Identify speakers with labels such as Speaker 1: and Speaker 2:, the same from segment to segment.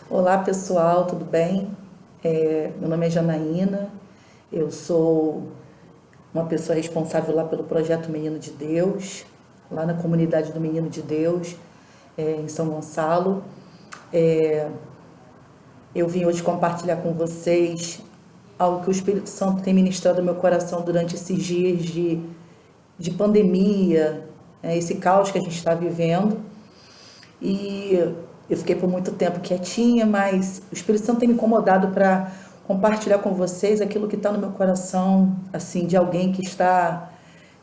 Speaker 1: Olá pessoal, tudo bem? Meu nome é Janaína, eu sou uma pessoa responsável lá pelo projeto Menino de Deus, lá na comunidade do Menino de Deus, em São Gonçalo. É, eu vim hoje compartilhar com vocês algo que o Espírito Santo tem ministrado no meu coração durante esses dias de pandemia, esse caos que a gente está vivendo. E eu fiquei por muito tempo quietinha, mas o Espírito Santo tem me incomodado para compartilhar com vocês aquilo que está no meu coração, assim, de alguém que está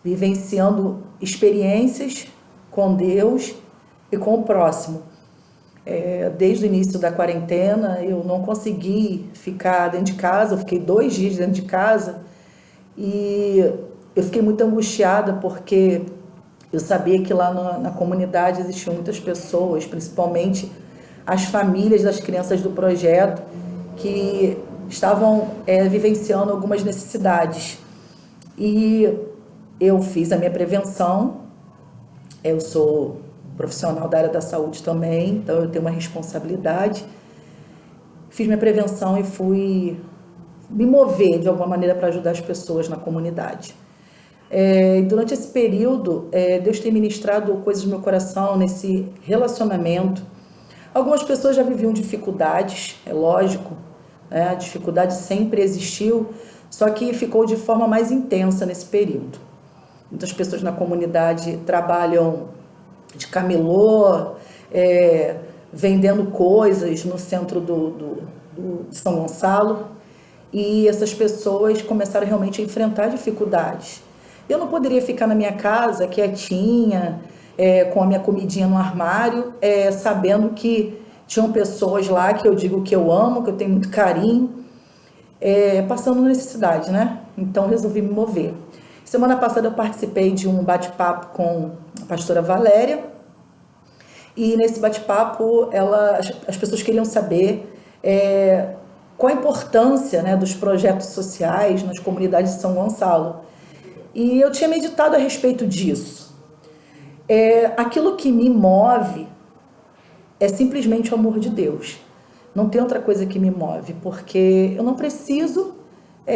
Speaker 1: vivenciando experiências com Deus e com o próximo. Desde o início da quarentena, eu não consegui ficar dentro de casa, eu fiquei 2 dias dentro de casa e eu fiquei muito angustiada porque eu sabia que lá na comunidade existiam muitas pessoas, principalmente as famílias das crianças do projeto, que estavam vivenciando algumas necessidades. E eu fiz a minha prevenção, eu sou profissional da área da saúde também, então eu tenho uma responsabilidade. Fiz minha prevenção e fui me mover de alguma maneira para ajudar as pessoas na comunidade. Durante esse período, Deus tem ministrado coisas no meu coração, nesse relacionamento. Algumas pessoas já viviam dificuldades, é lógico, né? A dificuldade sempre existiu, só que ficou de forma mais intensa nesse período. Muitas pessoas na comunidade trabalham de camelô, vendendo coisas no centro de São Gonçalo, e essas pessoas começaram realmente a enfrentar dificuldades. Eu não poderia ficar na minha casa quietinha, com a minha comidinha no armário, sabendo que tinham pessoas lá que eu digo que eu amo, que eu tenho muito carinho, passando necessidade, né? Então resolvi me mover. Semana passada eu participei de um bate-papo com a pastora Valéria, e nesse bate-papo as pessoas queriam saber qual a importância, né, dos projetos sociais nas comunidades de São Gonçalo. E eu tinha meditado a respeito disso. Aquilo que me move é simplesmente o amor de Deus. Não tem outra coisa que me move, porque eu não preciso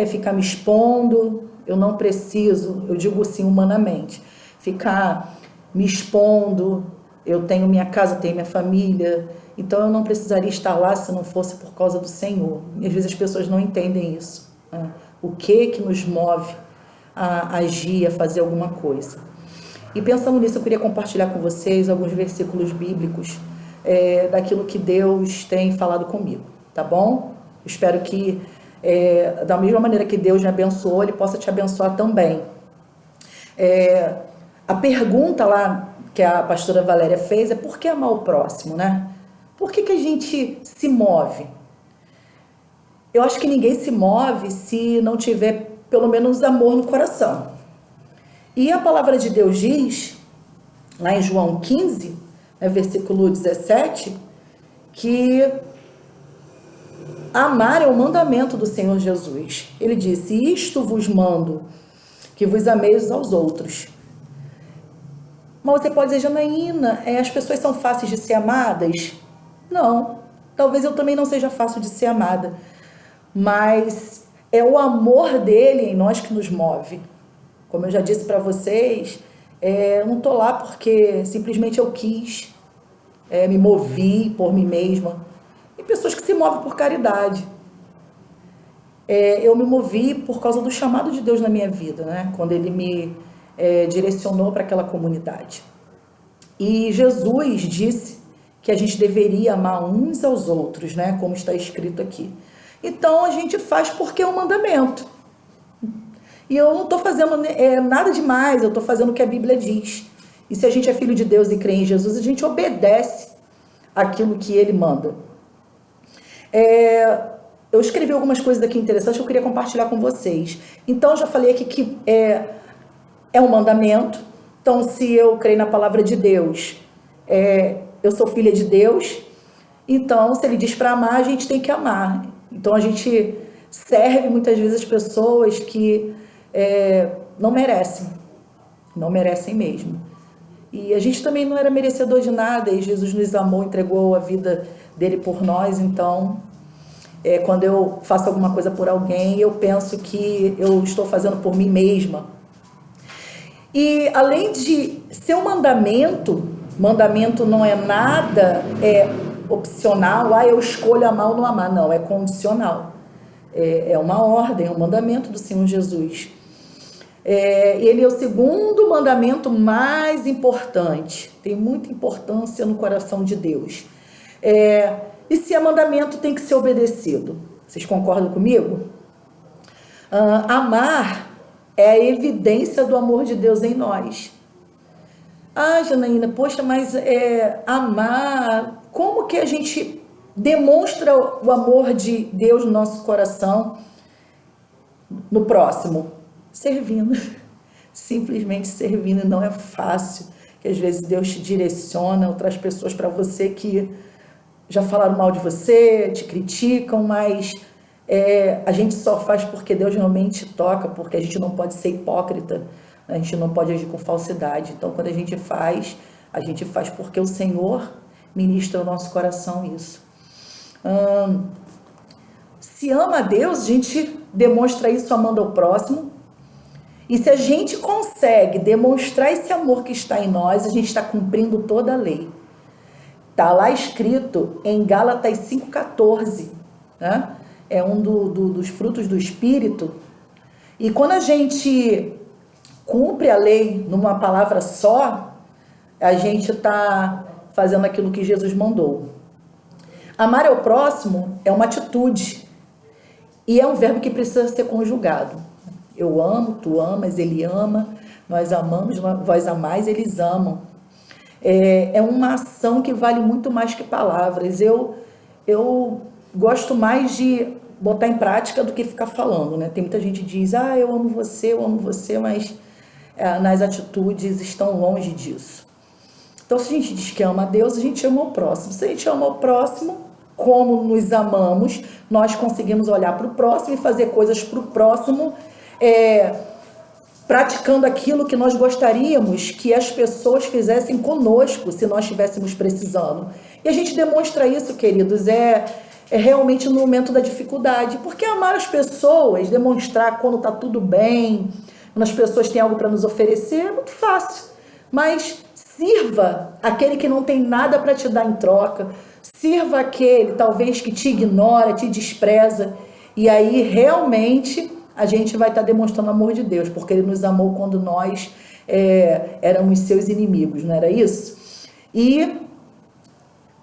Speaker 1: ficar me expondo, eu não preciso, eu digo assim humanamente, ficar me expondo. Eu tenho minha casa, tenho minha família, então eu não precisaria estar lá se não fosse por causa do Senhor. E às vezes as pessoas não entendem isso, né? O que nos move a agir, a fazer alguma coisa. E pensando nisso, eu queria compartilhar com vocês alguns versículos bíblicos daquilo que Deus tem falado comigo, tá bom? Espero que, da mesma maneira que Deus me abençoou, Ele possa te abençoar também. A pergunta lá que a pastora Valéria fez é: por que amar o próximo, né? Por que a gente se move? Eu acho que ninguém se move se não tiver pelo menos amor no coração. E a palavra de Deus diz, lá em João 15, versículo 17, que amar é o mandamento do Senhor Jesus. Ele disse: isto vos mando, que vos ameis aos outros. Mas você pode dizer: Janaína, as pessoas são fáceis de ser amadas? Não, talvez eu também não seja fácil de ser amada, mas é o amor dele em nós que nos move. Como eu já disse para vocês, eu não estou lá porque simplesmente eu quis, me movi por mim mesma. Tem pessoas que se movem por caridade. Eu me movi por causa do chamado de Deus na minha vida, né? Quando Ele me direcionou para aquela comunidade. E Jesus disse que a gente deveria amar uns aos outros, né? Como está escrito aqui. Então a gente faz porque é um mandamento. E eu não estou fazendo nada demais, eu estou fazendo o que a Bíblia diz. E se a gente é filho de Deus e crê em Jesus, a gente obedece aquilo que Ele manda. Eu escrevi algumas coisas aqui interessantes que eu queria compartilhar com vocês. Então, eu já falei aqui que é um mandamento. Então, se eu creio na palavra de Deus, eu sou filha de Deus. Então, se Ele diz para amar, a gente tem que amar. Então, a gente serve muitas vezes as pessoas que não merecem mesmo. E a gente também não era merecedor de nada, e Jesus nos amou, entregou a vida dele por nós. Então, quando eu faço alguma coisa por alguém, eu penso que eu estou fazendo por mim mesma. E além de ser um mandamento não é nada opcional, eu escolho amar ou não amar. Não, é condicional. É uma ordem, é um mandamento do Senhor Jesus. Ele é o segundo mandamento mais importante, tem muita importância no coração de Deus. E se é mandamento, tem que ser obedecido. Vocês concordam comigo? Amar é a evidência do amor de Deus em nós. Janaína, poxa, mas amar, como que a gente demonstra o amor de Deus no nosso coração no próximo? Servindo, simplesmente servindo. Não é fácil, que às vezes Deus te direciona, outras pessoas para você que já falaram mal de você, te criticam, mas a gente só faz porque Deus realmente toca, porque a gente não pode ser hipócrita, a gente não pode agir com falsidade. Então, quando a gente faz porque o Senhor ministra ao nosso coração isso. Se ama a Deus, a gente demonstra isso amando ao próximo. E se a gente consegue demonstrar esse amor que está em nós, a gente está cumprindo toda a lei. Está lá escrito em Gálatas 5,14, né? É um dos frutos do Espírito. E quando a gente cumpre a lei numa palavra só, a gente está fazendo aquilo que Jesus mandou. Amar ao próximo é uma atitude. E é um verbo que precisa ser conjugado. Eu amo, tu amas, ele ama, nós amamos, vós amais, eles amam. É uma ação que vale muito mais que palavras. Eu gosto mais de botar em prática do que ficar falando, né? Tem muita gente que diz, eu amo você, mas nas atitudes estão longe disso. Então, se a gente diz que ama a Deus, a gente ama o próximo. Se a gente ama o próximo, como nos amamos, nós conseguimos olhar para o próximo e fazer coisas para o próximo, praticando aquilo que nós gostaríamos que as pessoas fizessem conosco, se nós estivéssemos precisando. E a gente demonstra isso, queridos, realmente no momento da dificuldade, porque amar as pessoas, demonstrar quando está tudo bem, quando as pessoas têm algo para nos oferecer, é muito fácil, mas sirva aquele que não tem nada para te dar em troca, sirva aquele talvez que te ignora, te despreza, e aí realmente a gente vai estar demonstrando o amor de Deus, porque Ele nos amou quando nós éramos seus inimigos, não era isso? E,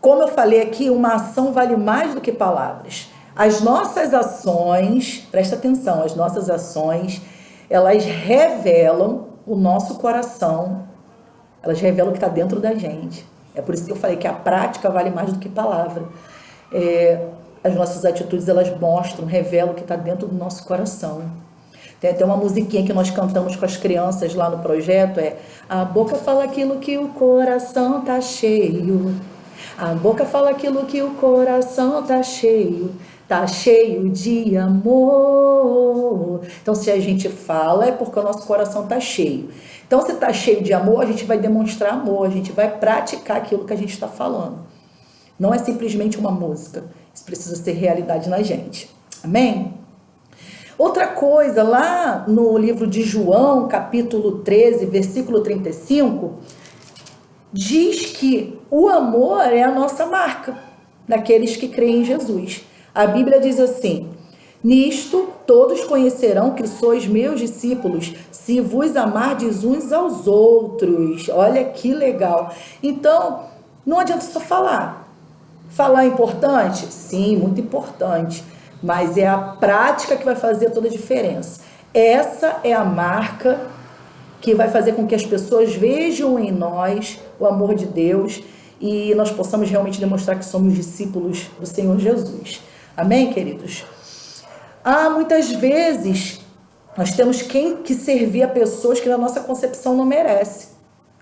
Speaker 1: como eu falei aqui, uma ação vale mais do que palavras. As nossas ações, presta atenção, as nossas ações, elas revelam o nosso coração, elas revelam o que está dentro da gente. É por isso que eu falei que a prática vale mais do que palavra. As nossas atitudes, elas mostram, revelam o que está dentro do nosso coração. Tem até uma musiquinha que nós cantamos com as crianças lá no projeto, a boca fala aquilo que o coração tá cheio. A boca fala aquilo que o coração tá cheio de amor. Então, se a gente fala, é porque o nosso coração tá cheio. Então, se tá cheio de amor, a gente vai demonstrar amor, a gente vai praticar aquilo que a gente está falando. Não é simplesmente uma música. Isso precisa ser realidade na gente. Amém? Outra coisa, lá no livro de João, capítulo 13, versículo 35, diz que o amor é a nossa marca daqueles que creem em Jesus. A Bíblia diz assim: nisto todos conhecerão que sois meus discípulos, se vos amardes uns aos outros. Olha que legal. Então, não adianta só falar. Falar é importante? Sim, muito importante. Mas é a prática que vai fazer toda a diferença. Essa é a marca que vai fazer com que as pessoas vejam em nós o amor de Deus e nós possamos realmente demonstrar que somos discípulos do Senhor Jesus. Amém, queridos? Muitas vezes nós temos que servir a pessoas que na nossa concepção não merece.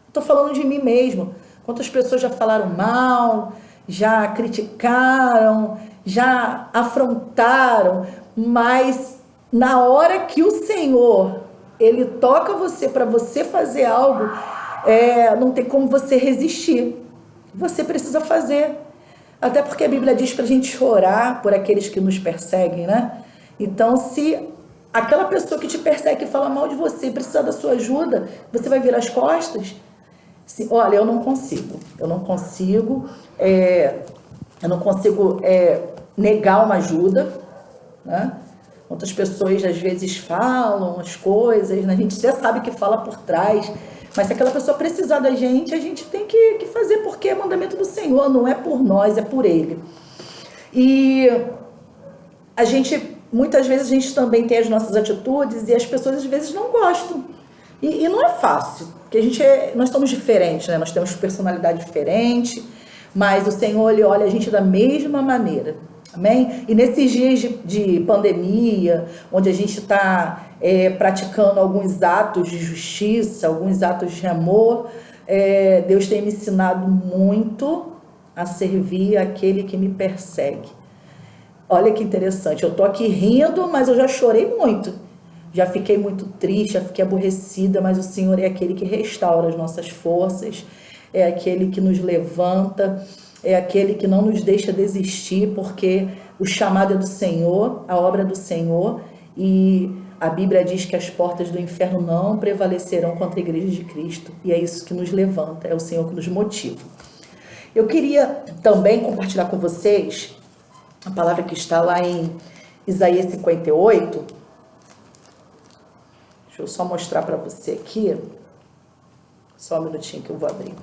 Speaker 1: Estou falando de mim mesmo. Quantas pessoas já falaram mal, já criticaram, já afrontaram, mas na hora que o Senhor, Ele toca você para você fazer algo, não tem como você resistir. Você precisa fazer. Até porque a Bíblia diz para a gente orar por aqueles que nos perseguem, né? Então, se aquela pessoa que te persegue e fala mal de você precisa da sua ajuda, você vai virar as costas? Olha, eu não consigo negar uma ajuda, né? Outras pessoas às vezes falam as coisas, né? A gente já sabe que fala por trás, mas se aquela pessoa precisar da gente, a gente tem que fazer, porque é mandamento do Senhor, não é por nós, é por Ele. E muitas vezes a gente também tem as nossas atitudes e as pessoas às vezes não gostam. E não é fácil, porque nós somos diferentes, né? Nós temos personalidade diferente, mas o Senhor, Ele olha a gente da mesma maneira, amém? E nesses dias de pandemia, onde a gente está praticando alguns atos de justiça, alguns atos de amor, Deus tem me ensinado muito a servir aquele que me persegue. Olha que interessante, eu estou aqui rindo, mas eu já chorei muito. Já fiquei muito triste, já fiquei aborrecida, mas o Senhor é aquele que restaura as nossas forças, é aquele que nos levanta, é aquele que não nos deixa desistir, porque o chamado é do Senhor, a obra é do Senhor, e a Bíblia diz que as portas do inferno não prevalecerão contra a igreja de Cristo, e é isso que nos levanta, é o Senhor que nos motiva. Eu queria também compartilhar com vocês a palavra que está lá em Isaías 58. Deixa eu só mostrar para você aqui. Só um minutinho que eu vou abrir.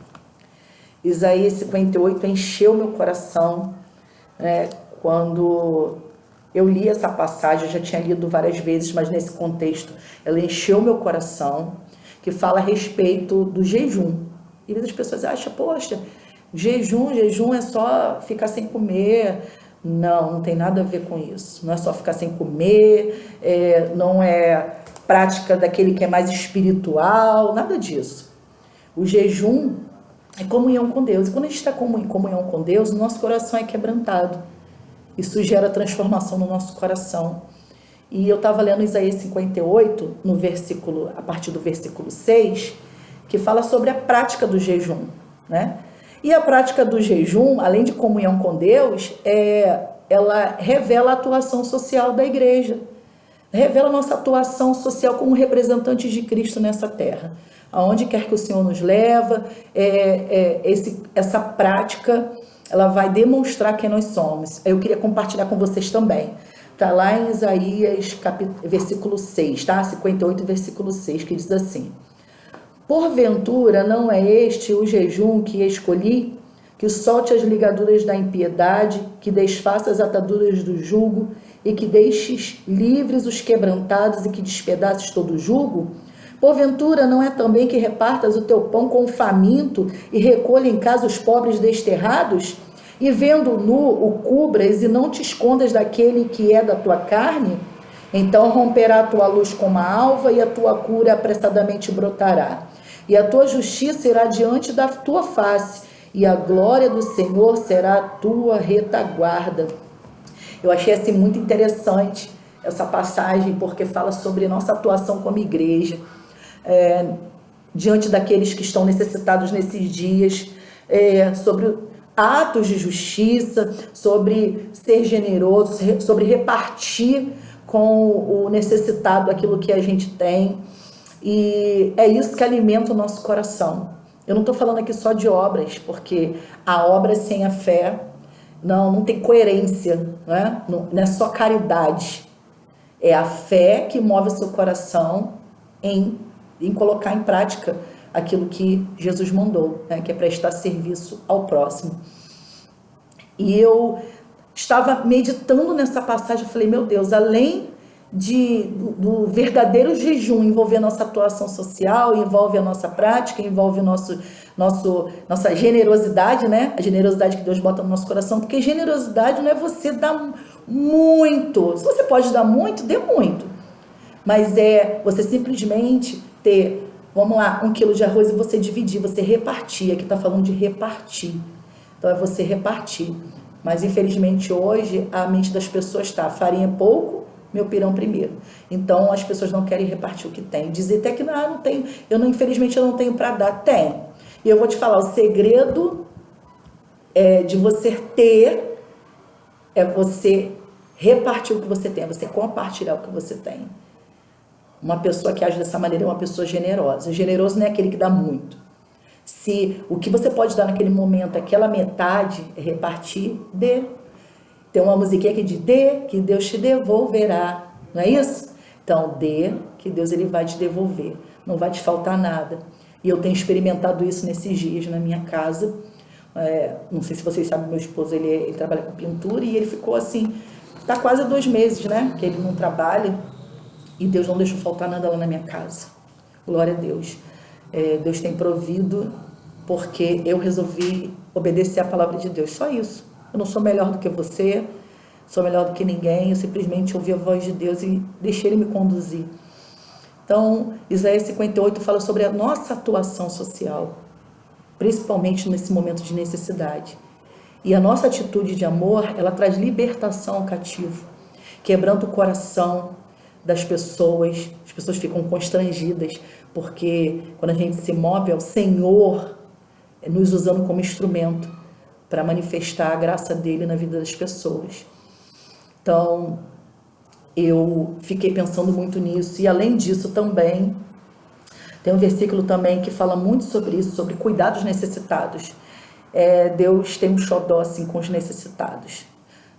Speaker 1: Isaías 58 encheu meu coração, né? Quando eu li essa passagem, eu já tinha lido várias vezes, mas nesse contexto ela encheu meu coração, que fala a respeito do jejum. E às vezes as pessoas acham, poxa, jejum é só ficar sem comer. Não tem nada a ver com isso. Não é só ficar sem comer, não é prática daquele que é mais espiritual, nada disso. O jejum é comunhão com Deus. E quando a gente está em comunhão com Deus, o nosso coração é quebrantado. Isso gera transformação no nosso coração. E eu estava lendo Isaías 58, a partir do versículo 6, que fala sobre a prática do jejum, né? E a prática do jejum, além de comunhão com Deus, ela revela a atuação social da igreja. Revela a nossa atuação social como representantes de Cristo nessa terra. Aonde quer que o Senhor nos leva, essa prática, ela vai demonstrar quem nós somos. Eu queria compartilhar com vocês também. Está lá em Isaías, versículo 6, tá? 58, versículo 6, que diz assim: porventura não é este o jejum que escolhi, que solte as ligaduras da impiedade, que desfaça as ataduras do jugo, e que deixes livres os quebrantados e que despedaces todo o jugo? Porventura não é também que repartas o teu pão com o faminto e recolha em casa os pobres desterrados? E vendo nu o cubras e não te escondas daquele que é da tua carne? Então romperá a tua luz como a alva e a tua cura apressadamente brotará. E a tua justiça irá diante da tua face e a glória do Senhor será a tua retaguarda. Eu achei assim muito interessante essa passagem, porque fala sobre nossa atuação como igreja, diante daqueles que estão necessitados nesses dias, sobre atos de justiça, sobre ser generoso, sobre repartir com o necessitado aquilo que a gente tem. E é isso que alimenta o nosso coração. Eu não estou falando aqui só de obras, porque a obra sem a fé não tem coerência, né? Não é só caridade. É a fé que move o seu coração em colocar em prática aquilo que Jesus mandou, né? Que é prestar serviço ao próximo. E eu estava meditando nessa passagem, eu falei, meu Deus, além do verdadeiro jejum envolver a nossa atuação social, envolve a nossa prática, envolve nossa generosidade, né? A generosidade que Deus bota no nosso coração, porque generosidade não é você dar muito. Se você pode dar muito, dê muito. Mas é você simplesmente ter, vamos lá, 1 quilo de arroz e você dividir, você repartir. Aqui está falando de repartir. Então é você repartir. Mas infelizmente hoje a mente das pessoas está farinha pouco, meu pirão primeiro. Então as pessoas não querem repartir o que tem. Dizer até que não tenho, infelizmente eu não tenho para dar. Tem. E eu vou te falar, o segredo de você ter é você repartir o que você tem, é você compartilhar o que você tem. Uma pessoa que age dessa maneira é uma pessoa generosa. Generoso não é aquele que dá muito. Se o que você pode dar naquele momento, aquela metade, é repartir, dê. Tem uma musiquinha que diz, dê, que Deus te devolverá. Não é isso? Então, dê, que Deus ele vai te devolver. Não vai te faltar nada. E eu tenho experimentado isso nesses dias na minha casa. Não sei se vocês sabem, meu esposo, ele trabalha com pintura e ele ficou assim, tá quase 2 meses, né? Que ele não trabalha. E Deus não deixou faltar nada lá na minha casa. Glória a Deus. Deus tem provido porque eu resolvi obedecer a palavra de Deus. Só isso. Eu não sou melhor do que você, sou melhor do que ninguém. Eu simplesmente ouvi a voz de Deus e deixei Ele me conduzir. Então, Isaías 58 fala sobre a nossa atuação social, principalmente nesse momento de necessidade. E a nossa atitude de amor, ela traz libertação ao cativo, quebrando o coração das pessoas. As pessoas ficam constrangidas, porque quando a gente se move, é o Senhor nos usando como instrumento para manifestar a graça dele na vida das pessoas. Então, eu fiquei pensando muito nisso. E além disso também, tem um versículo também que fala muito sobre isso, sobre cuidar dos necessitados. Deus tem um xodó assim com os necessitados,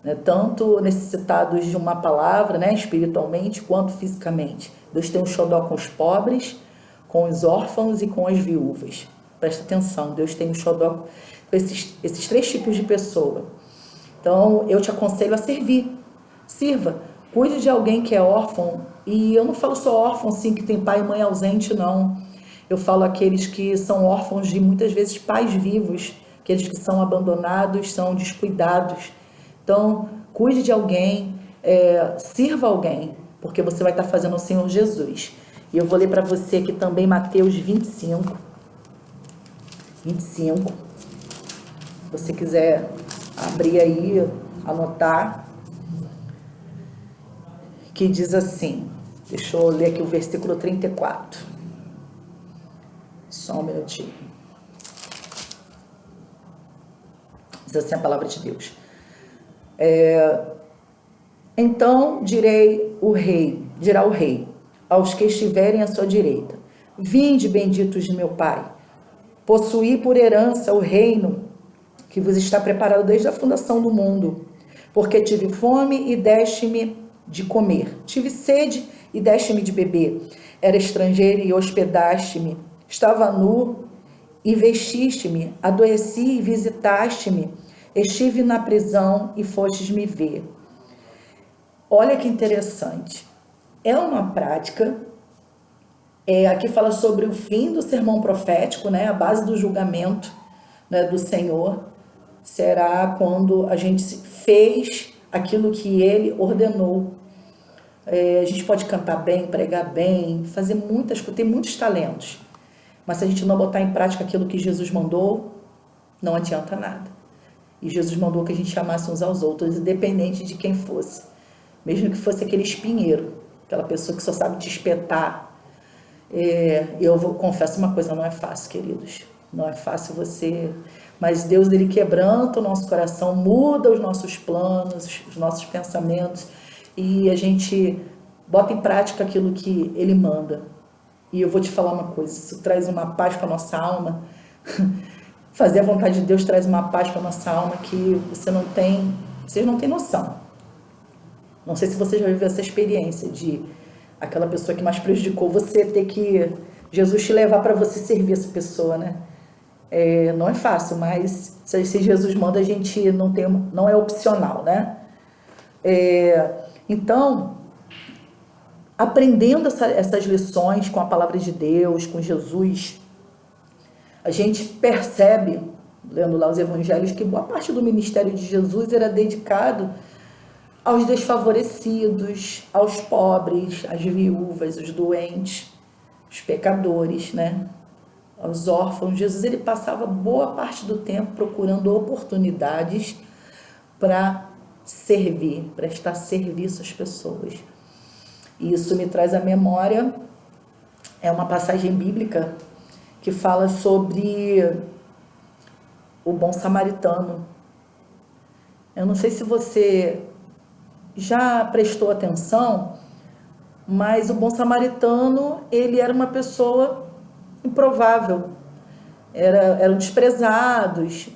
Speaker 1: né? Tanto necessitados de uma palavra, né, espiritualmente, quanto fisicamente. Deus tem um xodó com os pobres, com os órfãos e com as viúvas. Presta atenção, Deus tem um xodó com esses 3 tipos de pessoa. Então, eu te aconselho a servir. Sirva. Cuide de alguém que é órfão. E eu não falo só órfão, assim, que tem pai e mãe ausente, não. Eu falo aqueles que são órfãos de, muitas vezes, pais vivos. Aqueles que são abandonados, são descuidados. Então, cuide de alguém, sirva alguém, porque você vai estar fazendo o Senhor Jesus. E eu vou ler para você aqui também Mateus 25. Se você quiser abrir aí, anotar, que diz assim, deixa eu ler aqui o versículo 34. Só um minutinho. Diz assim a palavra de Deus. Então dirá o rei aos que estiverem à sua direita: vinde, benditos de meu Pai, possuí por herança o reino que vos está preparado desde a fundação do mundo. Porque tive fome e deste-me de comer, tive sede e deste-me de beber, era estrangeiro e hospedaste-me, estava nu e vestiste-me, adoeci e visitaste-me, estive na prisão e fostes me ver. Olha que interessante. É uma prática, aqui fala sobre o fim do sermão profético, né? A base do julgamento, né, do Senhor será quando a gente fez aquilo que Ele ordenou. A gente pode cantar bem, pregar bem, fazer muitas coisas, tem muitos talentos, mas se a gente não botar em prática aquilo que Jesus mandou, não adianta nada. E Jesus mandou que a gente amasse uns aos outros, independente de quem fosse. Mesmo que fosse aquele espinheiro, aquela pessoa que só sabe te espetar. Confesso uma coisa, não é fácil, queridos. Não é fácil você... Mas Deus, Ele quebranta o nosso coração, muda os nossos planos, os nossos pensamentos, e a gente bota em prática aquilo que Ele manda. E eu vou te falar uma coisa, isso traz uma paz para a nossa alma. Fazer a vontade de Deus traz uma paz para a nossa alma que vocês não têm noção. Não sei se você já viveu essa experiência de aquela pessoa que mais prejudicou você ter que Jesus te levar para você servir essa pessoa, né? Não é fácil, mas se Jesus manda, a gente não é opcional, né? Então, aprendendo essas lições com a palavra de Deus, com Jesus, a gente percebe, lendo lá os evangelhos, que boa parte do ministério de Jesus era dedicado aos desfavorecidos, aos pobres, às viúvas, os doentes, os pecadores, né? Aos órfãos. Jesus, ele passava boa parte do tempo procurando oportunidades para servir, prestar serviço às pessoas. E isso me traz à memória, é uma passagem bíblica que fala sobre o bom samaritano. Eu não sei se você já prestou atenção, mas o bom samaritano, ele era uma pessoa improvável, eram desprezados,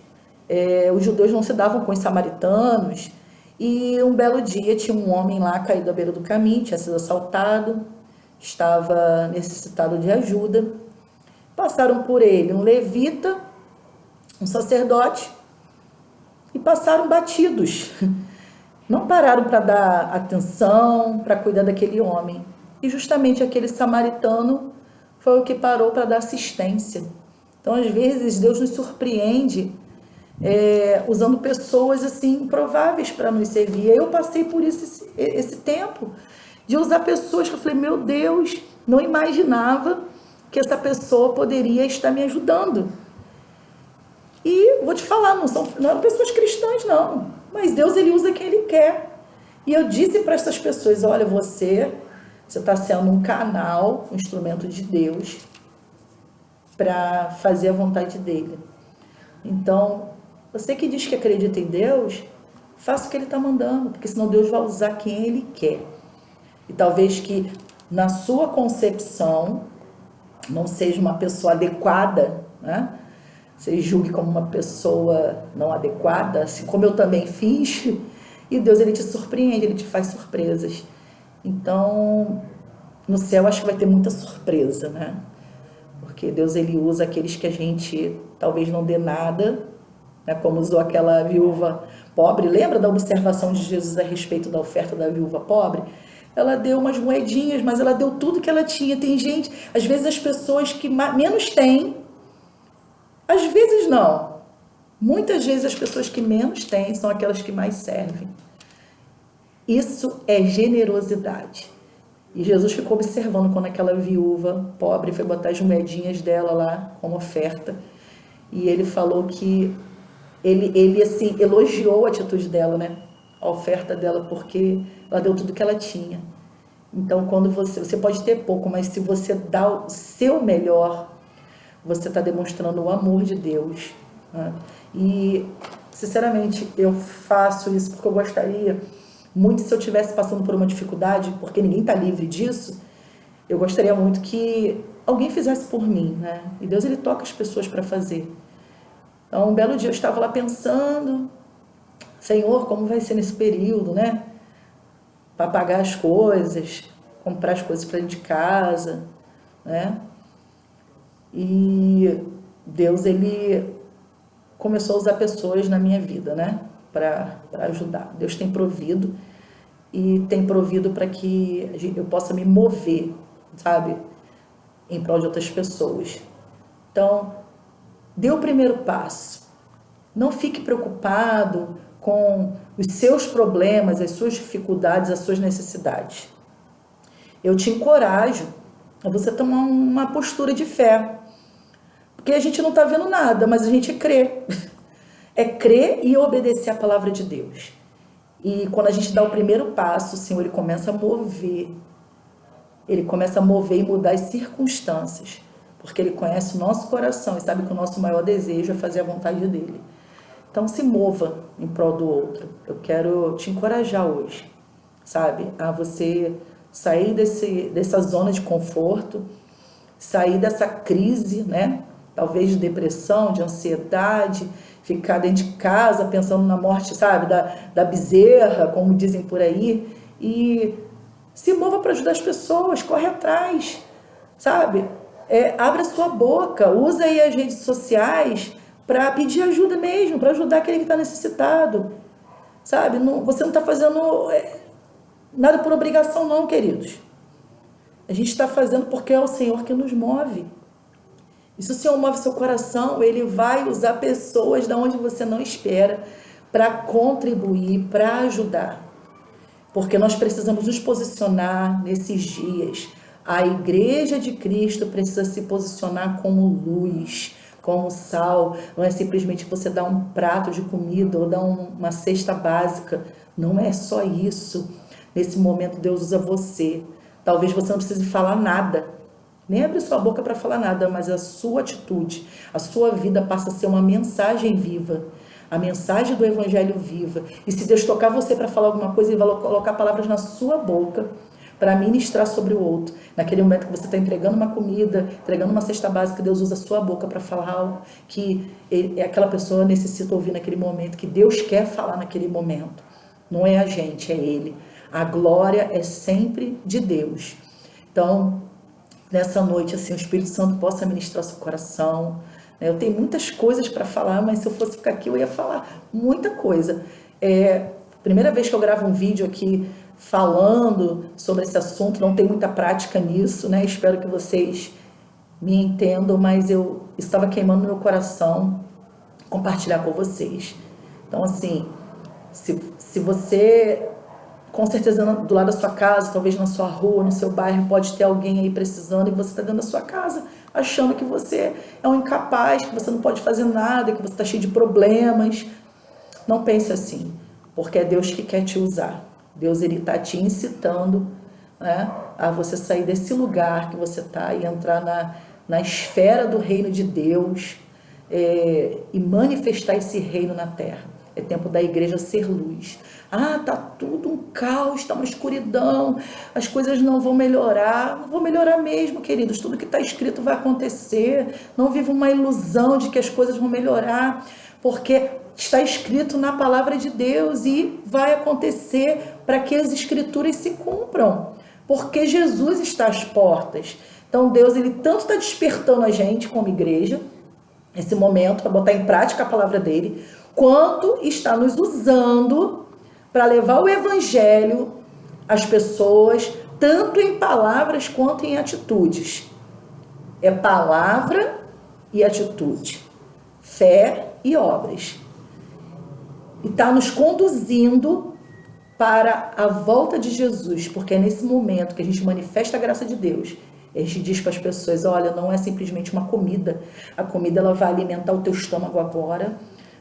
Speaker 1: os judeus não se davam com os samaritanos, e um belo dia tinha um homem lá caído à beira do caminho, tinha sido assaltado, estava necessitado de ajuda. Passaram por ele um levita, um sacerdote, e passaram batidos. Não pararam para dar atenção, para cuidar daquele homem. E justamente aquele samaritano foi o que parou para dar assistência. Então, às vezes, Deus nos surpreende usando pessoas assim improváveis para nos servir. Eu passei por isso esse tempo de usar pessoas que eu falei, meu Deus, não imaginava que essa pessoa poderia estar me ajudando. E vou te falar, não eram pessoas cristãs, não. Mas Deus, ele usa quem ele quer. E eu disse para essas pessoas, olha, você está sendo um canal, um instrumento de Deus para fazer a vontade dele. Então, você que diz que acredita em Deus, faça o que ele está mandando, porque senão Deus vai usar quem ele quer. E talvez que na sua concepção não seja uma pessoa adequada, né? Você julgue como uma pessoa não adequada, assim como eu também fiz, e Deus, ele te surpreende, ele te faz surpresas. Então, no céu acho que vai ter muita surpresa, né? Porque Deus, ele usa aqueles que a gente talvez não dê nada, né? Como usou aquela viúva pobre. Lembra da observação de Jesus a respeito da oferta da viúva pobre? Ela deu umas moedinhas, mas ela deu tudo que ela tinha. Tem gente, às vezes as pessoas que menos têm, às vezes não, muitas vezes as pessoas que menos têm são aquelas que mais servem. Isso é generosidade. E Jesus ficou observando quando aquela viúva pobre foi botar as moedinhas dela lá como oferta. E ele falou que ele assim, elogiou a atitude dela, né? A oferta dela, porque ela deu tudo que ela tinha. Então, quando você pode ter pouco, mas se você dá o seu melhor, você está demonstrando o amor de Deus, né? E, sinceramente, eu faço isso porque eu gostaria muito, se eu estivesse passando por uma dificuldade, porque ninguém está livre disso, eu gostaria muito que alguém fizesse por mim, né? E Deus, ele toca as pessoas para fazer. Então, um belo dia eu estava lá pensando, Senhor, como vai ser nesse período, né? Para pagar as coisas, comprar as coisas para dentro de casa, né? E Deus, ele começou a usar pessoas na minha vida, né? Para ajudar. Deus tem provido e tem provido para que eu possa me mover, sabe? Em prol de outras pessoas. Então, dê o primeiro passo. Não fique preocupado com os seus problemas, as suas dificuldades, as suas necessidades. Eu te encorajo a você tomar uma postura de fé. Porque a gente não está vendo nada, mas a gente crê. É crer e obedecer a palavra de Deus. E quando a gente dá o primeiro passo, o Senhor, ele começa a mover. Ele começa a mover e mudar as circunstâncias. Porque ele conhece o nosso coração e sabe que o nosso maior desejo é fazer a vontade dele. Então, se mova em prol do outro. Eu quero te encorajar hoje, sabe? A você sair dessa zona de conforto, sair dessa crise, né? Talvez de depressão, de ansiedade, ficar dentro de casa pensando na morte, sabe? Da bezerra, como dizem por aí. E se mova para ajudar as pessoas, corre atrás, sabe? Abre a sua boca, usa aí as redes sociais para pedir ajuda mesmo, para ajudar aquele que está necessitado, sabe? Você não está fazendo nada por obrigação não, queridos. A gente está fazendo porque é o Senhor que nos move. E se o Senhor move seu coração, ele vai usar pessoas de onde você não espera para contribuir, para ajudar. Porque nós precisamos nos posicionar nesses dias. A igreja de Cristo precisa se posicionar como luz, como sal. Não é simplesmente você dar um prato de comida ou dar uma cesta básica. Não é só isso. Nesse momento Deus usa você. Talvez você não precise falar nada, nem abrir sua boca para falar nada, mas a sua atitude, a sua vida passa a ser uma mensagem viva, a mensagem do Evangelho viva. E se Deus tocar você para falar alguma coisa, Ele vai colocar palavras na sua boca para ministrar sobre o outro. Naquele momento que você está entregando uma comida, entregando uma cesta básica, Deus usa a sua boca para falar algo que aquela pessoa necessita ouvir naquele momento, que Deus quer falar naquele momento. Não é a gente, é Ele. A glória é sempre de Deus. Então, nessa noite, assim, o Espírito Santo possa ministrar seu coração. Eu tenho muitas coisas para falar, mas se eu fosse ficar aqui, eu ia falar muita coisa. Primeira vez que eu gravo um vídeo aqui falando sobre esse assunto, não tenho muita prática nisso, né? Espero que vocês me entendam, mas eu estava queimando no meu coração compartilhar com vocês. Então, assim, se você, com certeza do lado da sua casa, talvez na sua rua, no seu bairro, pode ter alguém aí precisando e você está dentro da sua casa achando que você é um incapaz, que você não pode fazer nada, que você está cheio de problemas. Não pense assim, porque é Deus que quer te usar. Deus, Ele está te incitando, né, a você sair desse lugar que você está e entrar na esfera do reino de Deus e manifestar esse reino na terra. É tempo da igreja ser luz. Tá tudo um caos, tá uma escuridão, as coisas não vão melhorar. Não vão melhorar mesmo, queridos. Tudo que está escrito vai acontecer. Não viva uma ilusão de que as coisas vão melhorar, porque está escrito na palavra de Deus e vai acontecer para que as escrituras se cumpram, porque Jesus está às portas. Então Deus, Ele tanto está despertando a gente como igreja, esse momento, para botar em prática a palavra dele, quanto está nos usando para levar o Evangelho às pessoas, tanto em palavras quanto em atitudes. É palavra e atitude, fé e obras. E está nos conduzindo para a volta de Jesus, porque é nesse momento que a gente manifesta a graça de Deus. A gente diz para as pessoas, olha, não é simplesmente uma comida. A comida, ela vai alimentar o teu estômago agora,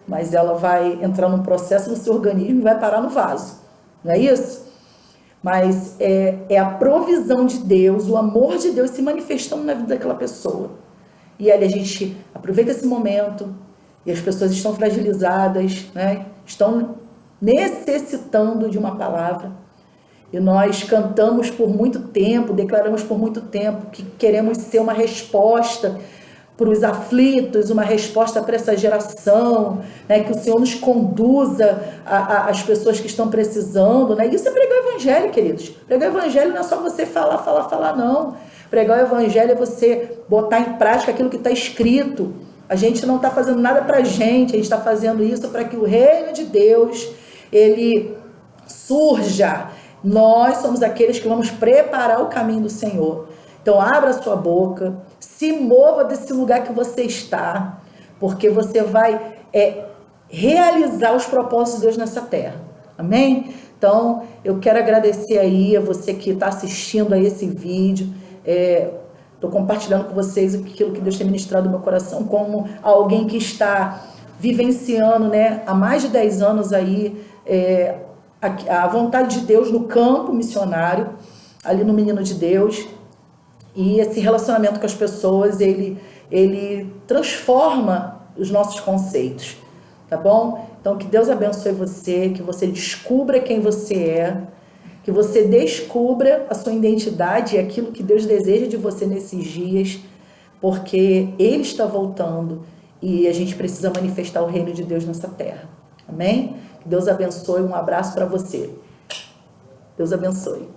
Speaker 1: mas ela vai entrar num processo no seu organismo e vai parar no vaso. Não é isso? Mas é a provisão de Deus, o amor de Deus se manifestando na vida daquela pessoa. E ali a gente aproveita esse momento e as pessoas estão fragilizadas, né? Estão necessitando de uma palavra. E nós cantamos por muito tempo, declaramos por muito tempo que queremos ser uma resposta para os aflitos, uma resposta para essa geração, né? Que o Senhor nos conduza às pessoas que estão precisando, né? Isso é pregar o Evangelho, queridos. Pregar o Evangelho não é só você falar, não. Pregar o Evangelho é você botar em prática aquilo que está escrito. A gente não está fazendo nada para a gente está fazendo isso para que o reino de Deus, ele surja. Nós somos aqueles que vamos preparar o caminho do Senhor. Então, abra a sua boca, se mova desse lugar que você está, porque você vai realizar os propósitos de Deus nessa terra. Amém? Então, eu quero agradecer aí a você que está assistindo a esse vídeo. Estou compartilhando com vocês aquilo que Deus tem ministrado no meu coração, como alguém que está vivenciando, né, há mais de 10 anos aí, a vontade de Deus no campo missionário, ali no Menino de Deus. E esse relacionamento com as pessoas, ele transforma os nossos conceitos, tá bom? Então, que Deus abençoe você, que você descubra quem você é, que você descubra a sua identidade e aquilo que Deus deseja de você nesses dias, porque Ele está voltando e a gente precisa manifestar o reino de Deus nessa terra. Amém? Que Deus abençoe, um abraço para você. Deus abençoe.